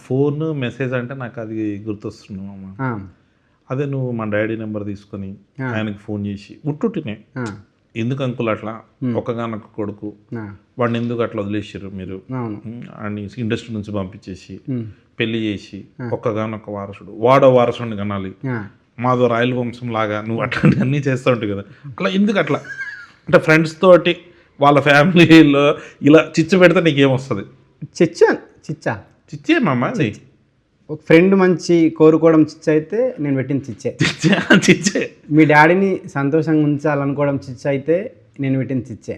Phone message అంటే నాకు అది గుర్తొస్తున్నావు అమ్మ. అదే నువ్వు మా డాడీ నెంబర్ తీసుకొని ఆయనకి ఫోన్ చేసి ఉట్టుటినే ఎందుకు అంకుల్ అట్లా ఒక్కగానొక్క కొడుకు వాడిని ఎందుకు అట్లా వదిలేసారు మీరు అని ఇండస్ట్రీ నుంచి పంపించేసి పెళ్లి చేసి ఒక్కగానొక్క వారసుడు వాడో వారసుడిని కనాలి మాదో రాయల వంశం లాగా నువ్వు అట్లాంటివి అన్నీ చేస్తూ ఉంటావు కదా, అట్లా ఎందుకు అట్లా అంటే ఫ్రెండ్స్ తోటి వాళ్ళ ఫ్యామిలీలో ఇలా చిచ్చు పెడితే నీకేమొస్తుంది? చిచ్చే మామ ఒక ఫ్రెండ్ మంచి కోరుకోవడం చిచ్చ అయితే నేను పెట్టిన చిచ్చే. మీ డాడీని సంతోషంగా ఉంచాలనుకోవడం చిచ్చ అయితే నేను పెట్టిన చిచ్చే.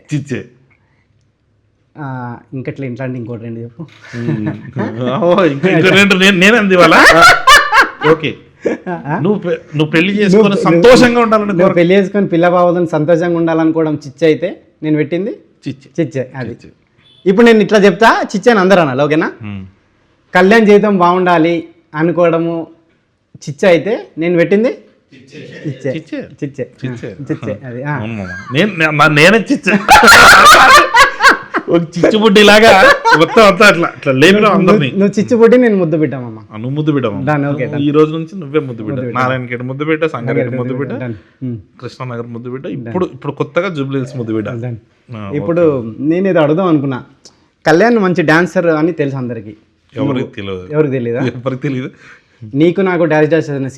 ఇంకట్లా ఇట్లాంటి ఇంకోటి రెండు చెప్పు. నేను అంది వాళ్ళ ఓకే నువ్వు పెళ్లి చేసుకొని సంతోషంగా ఉండాలని పెళ్లి చేసుకొని పిల్ల బావదని సంతోషంగా ఉండాలనుకోవడం చిచ్చ అయితే నేను పెట్టింది చిచ్చే. అది ఇప్పుడు నేను ఇట్లా చెప్తా చిచ్చే అని అందరూ అనాలి, ఓకేనా? కళ్యాణ్ జీవితం బాగుండాలి అనుకోవడము చిచ్చ అయితే నేను పెట్టింది చిచ్చే. అది నేనే చిచ్చే ఒక చిచ్చుబుడ్డి లాగా మొత్తం అంతా అట్లా అట్లా లేపినా అందరినీ. నువ్వు చిచ్చుబుడ్డి నేను ముద్దు పెట్టామమ్మా. నువ్వు ముద్దు పెట్టాము. ఈ రోజు నుంచి నువ్వే ముద్దు పెట్టా. నారాయణఖేడ్ ముద్దు పెట్టా, సంగారెడ్డి ముద్దు పెట్టా, కృష్ణానగర్ ముద్దు పెట్టా, ఇప్పుడు కొత్తగా జూబ్లీహిల్స్ ముద్దు పెట్టా. ఇప్పుడు నేను ఇది అడుగుదాం అనుకున్నా, కళ్యాణ్ మంచి డాన్సర్ అని తెలుసు అందరికి. ఎవరికి తెలియదు. నీకు నాకు డాన్స్